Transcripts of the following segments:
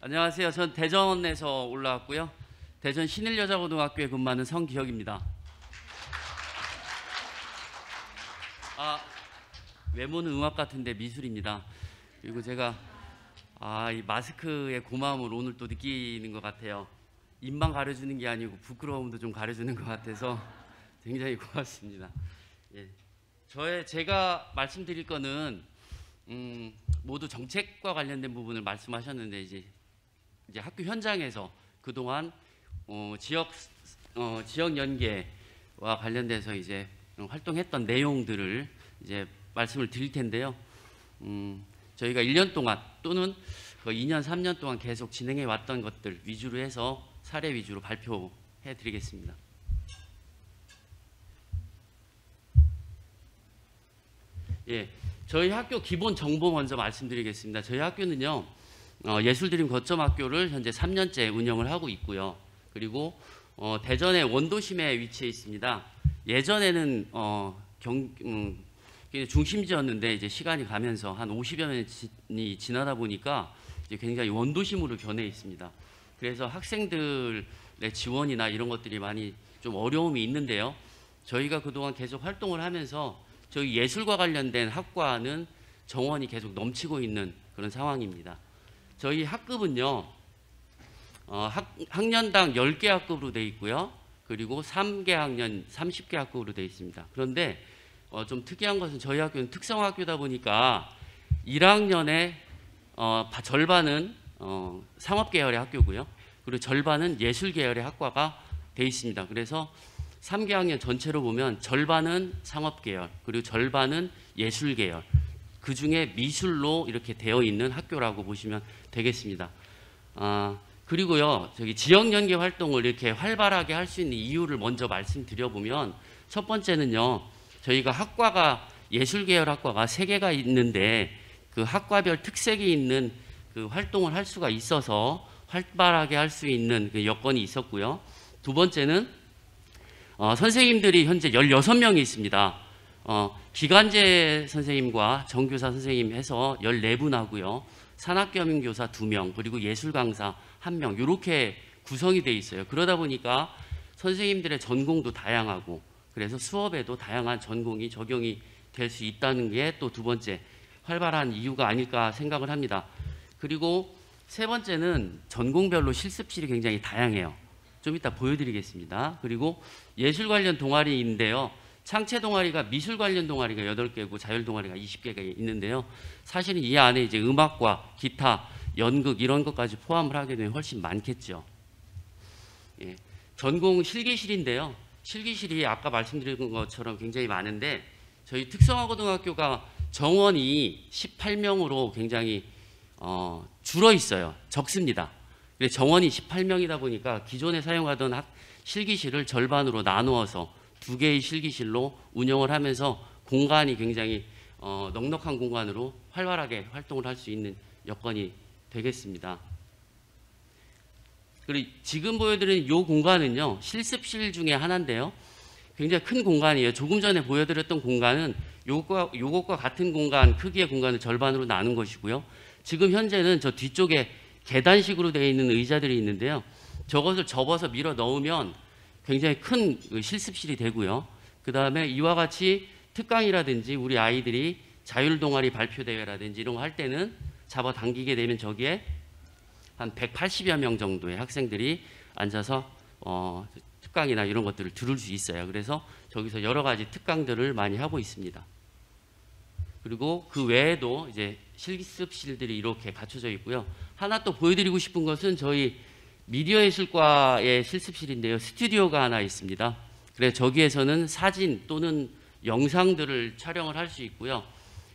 안녕하세요. 전 대전에서 올라왔고요. 대전 신일여자고등학교에 근무하는 성기혁입니다. 외모는 음악 같은데 미술입니다. 그리고 제가 이 마스크의 고마움을 오늘 또 느끼는 것 같아요. 입만 가려주는 게 아니고 부끄러움도 좀 가려주는 것 같아서 굉장히 고맙습니다. 예. 제가 말씀드릴 거는 모두 정책과 관련된 부분을 말씀하셨는데 이제 학교 현장에서 그동안 지역 연계와 관련돼서 이제 활동했던 내용들을 이제 말씀을 드릴 텐데요. 저희가 1년 동안 또는 2년, 3년 동안 계속 진행해 왔던 것들 위주로 해서 사례 위주로 발표해 드리겠습니다. 예, 저희 학교 기본 정보 먼저 말씀드리겠습니다. 저희 학교는요, 예술드림 거점학교를 현재 3년째 운영을 하고 있고요. 그리고 대전의 원도심에 위치해 있습니다. 예전에는 중심지였는데 이제 시간이 가면서 한 50여 년이 지나다 보니까 이제 굉장히 원도심으로 변해 있습니다. 그래서 학생들의 지원이나 이런 것들이 많이 좀 어려움이 있는데요. 저희가 그동안 계속 활동을 하면서 저희 예술과 관련된 학과는 정원이 계속 넘치고 있는 그런 상황입니다. 저희 학급은요, 학년당 10개 학급으로 되어 있고요. 그리고 3개 학년 30개 학급으로 되어 있습니다. 그런데 좀 특이한 것은 저희 학교는 특성학교다 보니까 1학년에 절반은 상업계열의 학교고요. 그리고 절반은 예술계열의 학과가 되어 있습니다. 그래서 3개 학년 전체로 보면 절반은 상업계열, 그리고 절반은 예술계열, 그 중에 미술로 이렇게 되어 있는 학교라고 보시면 되겠습니다. 그리고요, 지역 연계 활동을 이렇게 활발하게 할 수 있는 이유를 먼저 말씀드려보면, 첫 번째는요, 저희가 학과가 예술계열 학과가 3개가 있는데 그 학과별 특색이 있는 그 활동을 할 수가 있어서 활발하게 할 수 있는 그 여건이 있었고요. 두 번째는 선생님들이 현재 16명이 있습니다. 기간제 선생님과 정교사 선생님 해서 14분 하고요. 산학겸임교사 2명, 그리고 예술강사 1명, 이렇게 구성이 되어 있어요. 그러다 보니까 선생님들의 전공도 다양하고, 그래서 수업에도 다양한 전공이 적용이 될 수 있다는 게 또 두 번째 활발한 이유가 아닐까 생각을 합니다. 그리고 세 번째는 전공별로 실습실이 굉장히 다양해요. 좀 이따 보여드리겠습니다. 그리고 예술 관련 동아리인데요. 창체 동아리가 미술 관련 동아리가 8개고 자율 동아리가 20개가 있는데요. 사실은 이 안에 이제 음악과 기타, 연극 이런 것까지 포함을 하게 되면 훨씬 많겠죠. 예. 전공 실기실인데요. 실기실이 아까 말씀드린 것처럼 굉장히 많은데 저희 특성화고등학교가 정원이 18명으로 굉장히 줄어 있어요. 적습니다. 정원이 18명이다 보니까 기존에 사용하던 실기실을 절반으로 나누어서 2개의 실기실로 운영을 하면서 공간이 굉장히 넉넉한 공간으로 활발하게 활동을 할 수 있는 여건이 되겠습니다. 그리고 지금 보여드리는 이 공간은요, 실습실 중에 하나인데요. 굉장히 큰 공간이에요. 조금 전에 보여드렸던 공간은 요것과 같은 공간, 크기의 공간을 절반으로 나눈 것이고요. 지금 현재는 저 뒤쪽에 계단식으로 되어 있는 의자들이 있는데요. 저것을 접어서 밀어 넣으면 굉장히 큰 실습실이 되고요. 그 다음에 이와 같이 특강이라든지 우리 아이들이 자율동아리 발표대회라든지 이런 거 할 때는 잡아당기게 되면 저기에 한 180여 명 정도의 학생들이 앉아서 특강이나 이런 것들을 들을 수 있어요. 그래서 저기서 여러 가지 특강들을 많이 하고 있습니다. 그리고 그 외에도 이제 실습실들이 이렇게 갖춰져 있고요. 하나 또 보여드리고 싶은 것은 저희 미디어예술과의 실습실인데요. 스튜디오가 하나 있습니다. 그래서 저기에서는 사진 또는 영상들을 촬영을 할 수 있고요.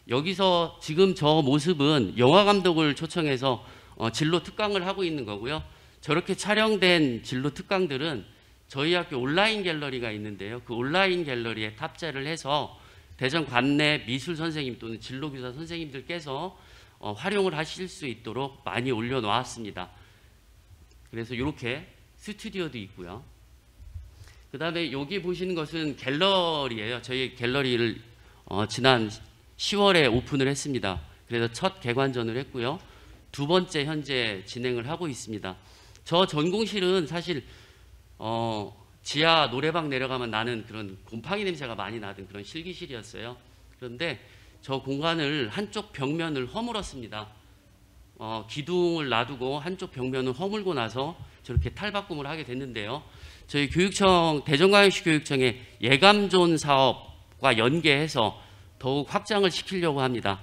여기서 지금 저 모습은 영화감독을 초청해서 진로 특강을 하고 있는 거고요. 저렇게 촬영된 진로 특강들은 저희 학교 온라인 갤러리가 있는데요. 그 온라인 갤러리에 탑재를 해서 대전 관내 미술 선생님 또는 진로교사 선생님들께서 활용을 하실 수 있도록 많이 올려놓았습니다. 그래서 이렇게 스튜디오도 있고요. 그 다음에 여기 보시는 것은 갤러리예요. 저희 갤러리를 지난 10월에 오픈을 했습니다. 그래서 첫 개관전을 했고요. 두 번째 현재 진행을 하고 있습니다. 저 전공실은 사실 지하 노래방 내려가면 나는 그런 곰팡이 냄새가 많이 나던 그런 실기실이었어요. 그런데 저 공간을 한쪽 벽면을 허물었습니다. 기둥을 놔두고 한쪽 벽면을 허물고 나서 저렇게 탈바꿈을 하게 됐는데요. 저희 교육청, 대전광역시 교육청의 예감존 사업과 연계해서 더욱 확장을 시키려고 합니다.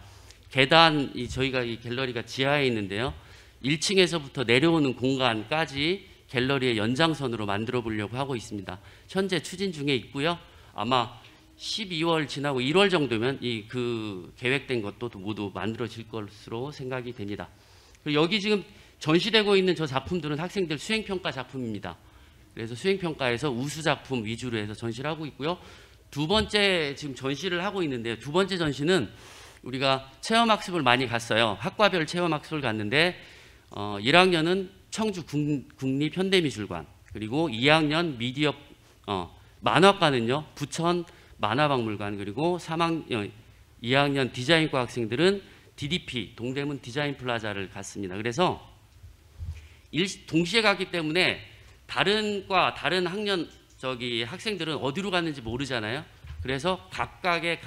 계단, 저희가 이 갤러리가 지하에 있는데요. 1층에서부터 내려오는 공간까지 갤러리의 연장선으로 만들어 보려고 하고 있습니다. 현재 추진 중에 있고요. 아마 12월 지나고 1월 정도면 그 계획된 것도 모두 만들어질 것으로 생각이 됩니다. 그리고 여기 지금 전시되고 있는 저 작품들은 학생들 수행평가 작품입니다. 그래서 수행평가에서 우수 작품 위주로 해서 전시를 하고 있고요. 두 번째 지금 전시를 하고 있는데요. 두 번째 전시는 우리가 체험학습을 많이 갔어요. 학과별 체험학습을 갔는데 1학년은 청주 국립현대미술관, 그리고 2학년 미디어 만화과는요 부천 만화박물관, 그리고 2학년 디자인과 학생들은 DDP 동대문 디자인 플라자를 갔습니다. 그래서 동시에 갔기 때문에 다른 과 다른 학년 학생들은 어디로 갔는지 모르잖아요. 그래서 각각의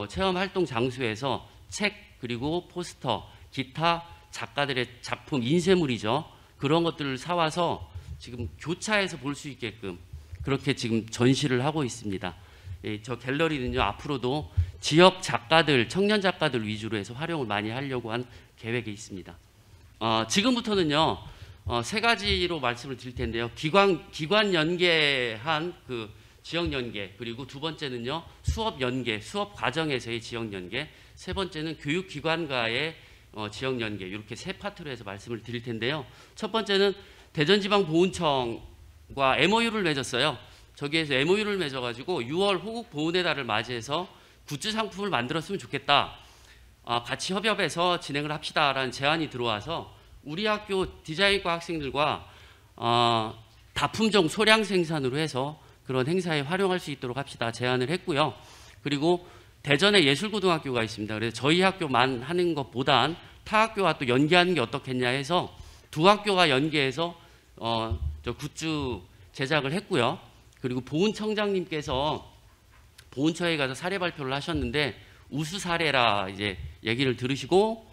체험 활동 장소에서 책, 그리고 포스터, 기타 작가들의 작품, 인쇄물이죠. 그런 것들을 사와서 지금 교차해서 볼 수 있게끔 그렇게 지금 전시를 하고 있습니다. 저 갤러리는요 앞으로도 지역 작가들, 청년 작가들 위주로 해서 활용을 많이 하려고 한 계획이 있습니다. 지금부터는요 세 가지로 말씀을 드릴 텐데요. 기관 연계한 그 지역 연계, 그리고 두 번째는요 수업 연계, 수업 과정에서의 지역 연계, 세 번째는 교육기관과의 지역 연계, 이렇게 세 파트로 해서 말씀을 드릴 텐데요. 첫 번째는 대전지방보훈청과 MOU를 맺었어요. 저기에서 MOU를 맺어가지고 6월 호국 보훈의 달을 맞이해서 굿즈 상품을 만들었으면 좋겠다. 같이 협업해서 진행을 합시다라는 제안이 들어와서 우리 학교 디자인과 학생들과 다품종 소량 생산으로 해서 그런 행사에 활용할 수 있도록 합시다 제안을 했고요. 그리고 대전에 예술고등학교가 있습니다. 그래서 저희 학교만 하는 것보단 타 학교와 또 연계하는 게 어떻겠냐 해서 두 학교가 연계해서 저 굿즈 제작을 했고요. 그리고 보훈청장님께서 보훈처에 가서 사례 발표를 하셨는데 우수 사례라 이제 얘기를 들으시고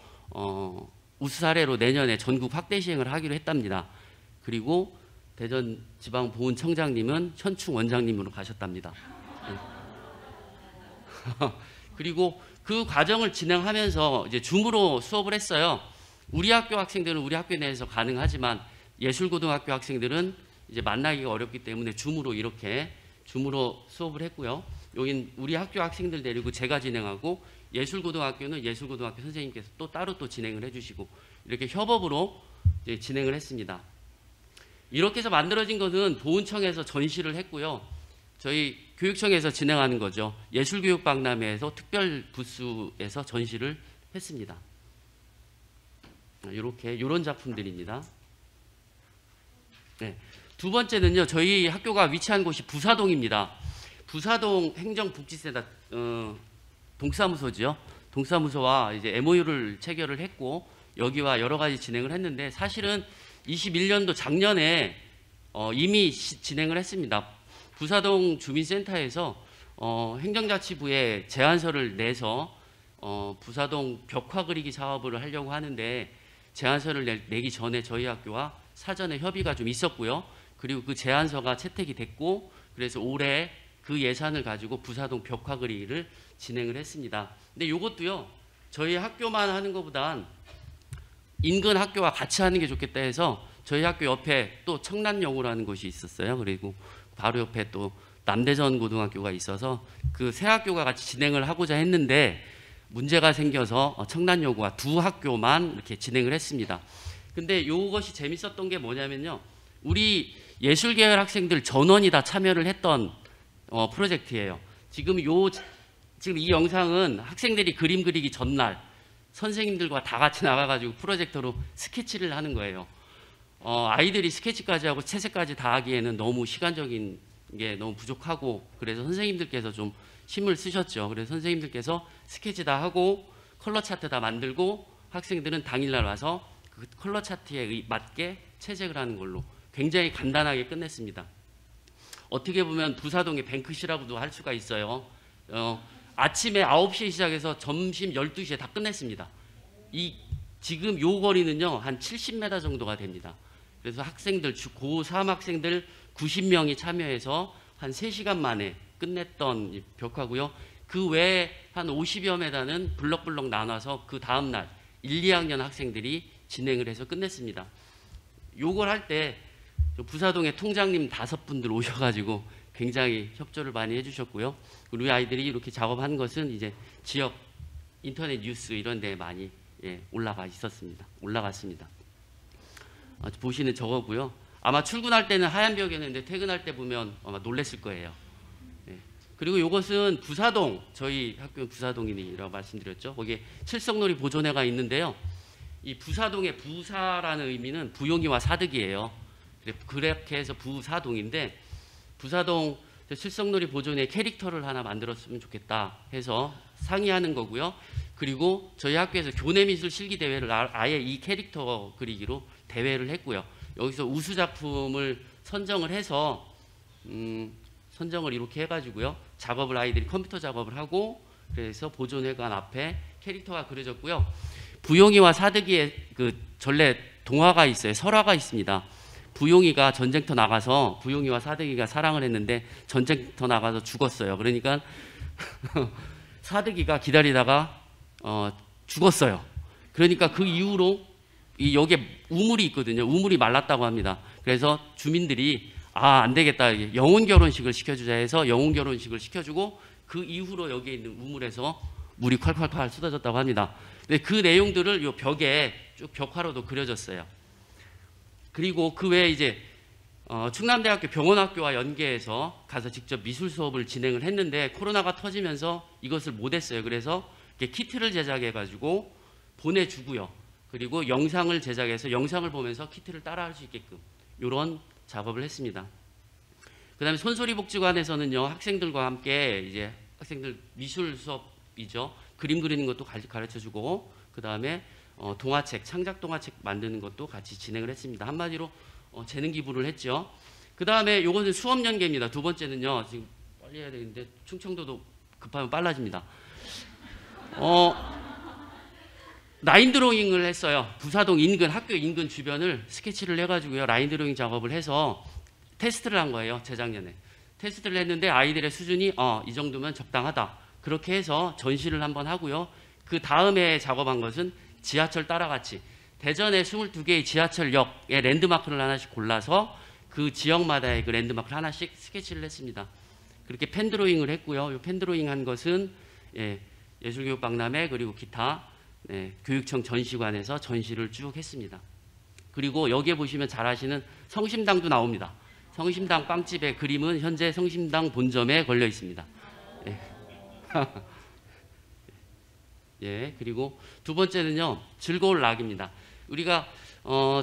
우수 사례로 내년에 전국 확대 시행을 하기로 했답니다. 그리고 대전지방보훈청장님은 현충 원장님으로 가셨답니다. 그리고 그 과정을 진행하면서 이제 줌으로 수업을 했어요. 우리 학교 학생들은 우리 학교 내에서 가능하지만 예술고등학교 학생들은 이제 만나기가 어렵기 때문에 줌으로 수업을 했고요. 여긴 우리 학교 학생들 데리고 제가 진행하고 예술고등학교는 예술고등학교 선생님께서 또 따로 진행을 해주시고 이렇게 협업으로 이제 진행을 했습니다. 이렇게 해서 만들어진 것은 보훈청에서 전시를 했고요. 저희 교육청에서 진행하는 거죠. 예술교육박람회에서 특별 부스에서 전시를 했습니다. 이런 작품들입니다. 네. 두 번째는요. 저희 학교가 위치한 곳이 부사동입니다. 부사동 행정복지센터 동사무소죠. 동사무소와 이제 MOU를 체결을 했고 여기와 여러 가지 진행을 했는데 사실은 21년도 작년에 이미 진행을 했습니다. 부사동 주민센터에서 행정자치부에 제안서를 내서 부사동 벽화 그리기 사업을 하려고 하는데 제안서를 내기 전에 저희 학교와 사전에 협의가 좀 있었고요. 그리고 그 제안서가 채택이 됐고 그래서 올해 그 예산을 가지고 부사동 벽화 그리기를 진행을 했습니다. 근데 이것도요. 저희 학교만 하는 것보단 인근 학교와 같이 하는 게 좋겠다 해서 저희 학교 옆에 또 청란여고라는 곳이 있었어요. 그리고 바로 옆에 또 남대전 고등학교가 있어서 그 세 학교가 같이 진행을 하고자 했는데 문제가 생겨서 청란여고와 두 학교만 이렇게 진행을 했습니다. 근데 이것이 재밌었던 게 뭐냐면요. 우리 예술계열 학생들 전원이 다 참여를 했던 프로젝트예요. 지금 이 영상은 학생들이 그림 그리기 전날 선생님들과 다 같이 나가가지고 프로젝터로 스케치를 하는 거예요. 아이들이 스케치까지 하고 채색까지 다 하기에는 너무 시간적인 게 너무 부족하고 그래서 선생님들께서 좀 힘을 쓰셨죠. 그래서 선생님들께서 스케치 다 하고 컬러 차트 다 만들고 학생들은 당일날 와서 그 컬러 차트에 맞게 채색을 하는 걸로 굉장히 간단하게 끝냈습니다. 어떻게 보면 부사동의 뱅크시라고도 할 수가 있어요. 아침에 9시에 시작해서 점심 12시에 다 끝냈습니다. 지금 요 거리는요, 한 70m 정도가 됩니다. 그래서 학생들, 고3 학생들 90명이 참여해서 한 3시간 만에 끝냈던 벽화고요. 그 외에 한 50여 메다는 블럭블럭 나눠서 그 다음날 1, 2학년 학생들이 진행을 해서 끝냈습니다. 요걸 할 때 부사동의 통장님 5분들 오셔가지고 굉장히 협조를 많이 해주셨고요. 우리 아이들이 이렇게 작업한 것은 이제 지역 인터넷 뉴스 이런 데에 많이 올라갔습니다. 보시는 저거고요. 아마 출근할 때는 하얀 벽이었는데 퇴근할 때 보면 아마 놀랬을 거예요. 그리고 이것은 부사동, 저희 학교 부사동이라고 말씀드렸죠. 거기에 칠성놀이 보존회가 있는데요. 이 부사동의 부사라는 의미는 부용이와 사득이에요. 그렇게 해서 부사동인데, 부사동 칠성놀이 보존회 캐릭터를 하나 만들었으면 좋겠다 해서 상의하는 거고요. 그리고 저희 학교에서 교내미술 실기대회를 아예 이 캐릭터 그리기로 대회를 했고요. 여기서 우수 작품을 선정을 해서 선정을 이렇게 해가지고요. 작업을 아이들이 컴퓨터 작업을 하고, 그래서 보존회관 앞에 캐릭터가 그려졌고요. 부용이와 사득이의 그 전래 동화가 있어요. 설화가 있습니다. 부용이가 전쟁터 나가서, 부용이와 사득이가 사랑을 했는데 전쟁터 나가서 죽었어요. 그러니까 사득이가 기다리다가 죽었어요. 그러니까 그 이후로 여기에 우물이 있거든요. 우물이 말랐다고 합니다. 그래서 주민들이 안 되겠다, 영혼 결혼식을 시켜주자 해서 영혼 결혼식을 시켜주고, 그 이후로 여기에 있는 우물에서 물이 콸콸콸 쏟아졌다고 합니다. 근데 그 내용들을 이 벽에 쭉 벽화로도 그려졌어요. 그리고 그 외에 이제 충남대학교 병원학교와 연계해서 가서 직접 미술 수업을 진행을 했는데, 코로나가 터지면서 이것을 못했어요. 그래서 이렇게 키트를 제작해가지고 보내주고요. 그리고 영상을 제작해서 영상을 보면서 키트를 따라할 수 있게끔 이런 작업을 했습니다. 그다음에 손소리복지관에서는요, 학생들과 함께 이제 학생들 미술 수업이죠. 그림 그리는 것도 가르쳐주고, 그다음에 동화책, 창작 동화책 만드는 것도 같이 진행을 했습니다. 한마디로 재능 기부를 했죠. 그다음에 요거는 수업 연계입니다. 두 번째는요, 지금 빨리 해야 되는데 충청도도 급하면 빨라집니다. 라인 드로잉을 했어요. 부사동 인근, 학교 인근 주변을 스케치를 해가지고요, 라인 드로잉 작업을 해서 테스트를 한 거예요. 재작년에 테스트를 했는데 아이들의 수준이 이 정도면 적당하다. 그렇게 해서 전시를 한번 하고요. 그 다음에 작업한 것은 지하철 따라같이 대전에 22개의 지하철역의 랜드마크를 하나씩 골라서 그 지역마다의 그 랜드마크를 하나씩 스케치를 했습니다. 그렇게 펜드로잉을 했고요. 이 펜드로잉 한 것은 예술교육박람회 그리고 기타 교육청 전시관에서 전시를 쭉 했습니다. 그리고 여기에 보시면 잘 아시는 성심당도 나옵니다. 성심당 빵집의 그림은 현재 성심당 본점에 걸려 있습니다. 그리고 두 번째는요, 즐거울 락입니다. 우리가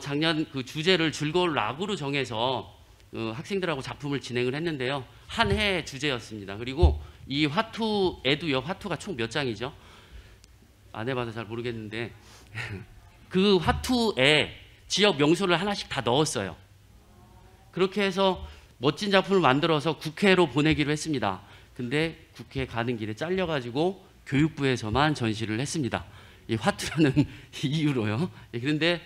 작년 그 주제를 즐거울 락으로 정해서 학생들하고 작품을 진행을 했는데요. 한 해 주제였습니다. 그리고 이 화투에도요, 화투가 총 몇 장이죠? 안 해봐서 잘 모르겠는데 그 화투에 지역 명소를 하나씩 다 넣었어요. 그렇게 해서 멋진 작품을 만들어서 국회로 보내기로 했습니다. 근데 국회 가는 길에 잘려가지고 교육부에서만 전시를 했습니다. 이 화투라는 이유로요. 그런데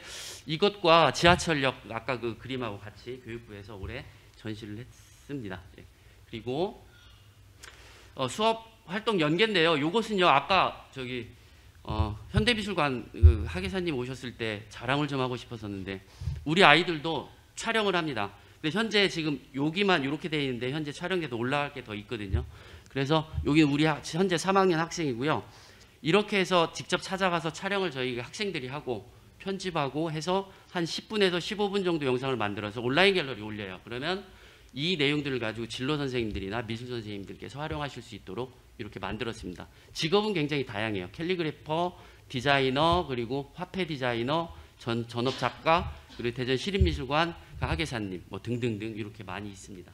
이것과 지하철역 아까 그 그림하고 같이 교육부에서 올해 전시를 했습니다. 그리고 수업 활동 연계인데요. 이것은요, 아까 저기 현대미술관 그 하계사님 오셨을 때 자랑을 좀 하고 싶었었는데, 우리 아이들도 촬영을 합니다. 근데 현재 지금 여기만 이렇게 되어 있는데 현재 촬영돼도 올라갈 게 더 있거든요. 그래서 여기는 우리 현재 3학년 학생이고요. 이렇게 해서 직접 찾아가서 촬영을 저희 학생들이 하고 편집하고 해서 한 10분에서 15분 정도 영상을 만들어서 온라인 갤러리에 올려요. 그러면 이 내용들을 가지고 진로 선생님들이나 미술 선생님들께서 활용하실 수 있도록 이렇게 만들었습니다. 직업은 굉장히 다양해요. 캘리그래퍼, 디자이너, 그리고 화폐 디자이너, 전업 작가, 그리고 대전 시립미술관 하계사님 뭐 등등등 이렇게 많이 있습니다.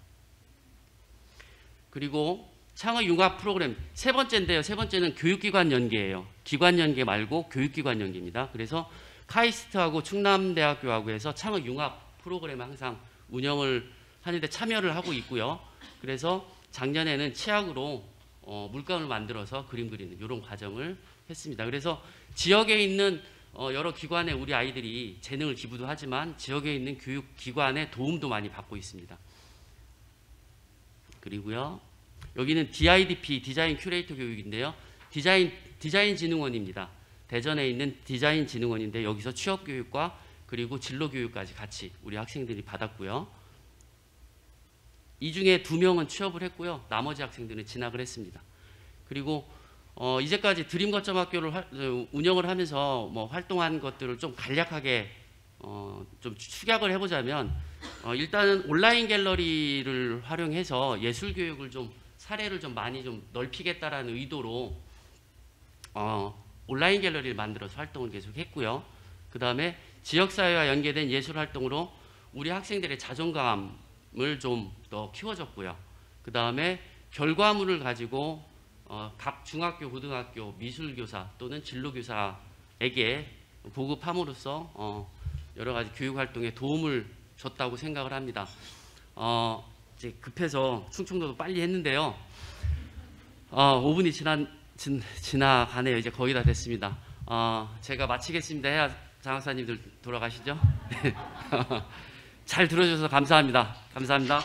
그리고 창의 융합 프로그램 세 번째인데요. 세 번째는 교육기관 연계예요. 기관 연계 말고 교육기관 연계입니다. 그래서 카이스트하고 충남대학교하고 해서 창의 융합 프로그램 항상 운영을 하는데 참여를 하고 있고요. 그래서 작년에는 치약으로 물감을 만들어서 그림 그리는 이런 과정을 했습니다. 그래서 지역에 있는 여러 기관에 우리 아이들이 재능을 기부도 하지만 지역에 있는 교육기관의 도움도 많이 받고 있습니다. 그리고요. 여기는 DIDP, 디자인 큐레이터 교육인데요. 디자인 진흥원입니다. 대전에 있는 디자인 진흥원인데 여기서 취업 교육과 그리고 진로 교육까지 같이 우리 학생들이 받았고요. 이 중에 2명은 취업을 했고요. 나머지 학생들은 진학을 했습니다. 그리고 이제까지 드림 거점 학교를 운영을 하면서 뭐 활동한 것들을 좀 간략하게 좀 축약을 해보자면 일단은 온라인 갤러리를 활용해서 예술 교육을 좀 사례를 좀 많이 좀 넓히겠다라는 의도로 온라인 갤러리를 만들어서 활동을 계속 했고요. 그 다음에 지역사회와 연계된 예술 활동으로 우리 학생들의 자존감을 좀 더 키워줬고요. 그 다음에 결과물을 가지고 각 중학교, 고등학교 미술교사 또는 진로교사에게 보급함으로써 여러 가지 교육활동에 도움을 줬다고 생각을 합니다. 이제 급해서 충청도도 빨리 했는데요. 5분이 지나가네요. 이제 거의 다 됐습니다. 제가 마치겠습니다. 해야 장학사님들 돌아가시죠? 잘 들어주셔서 감사합니다. 감사합니다.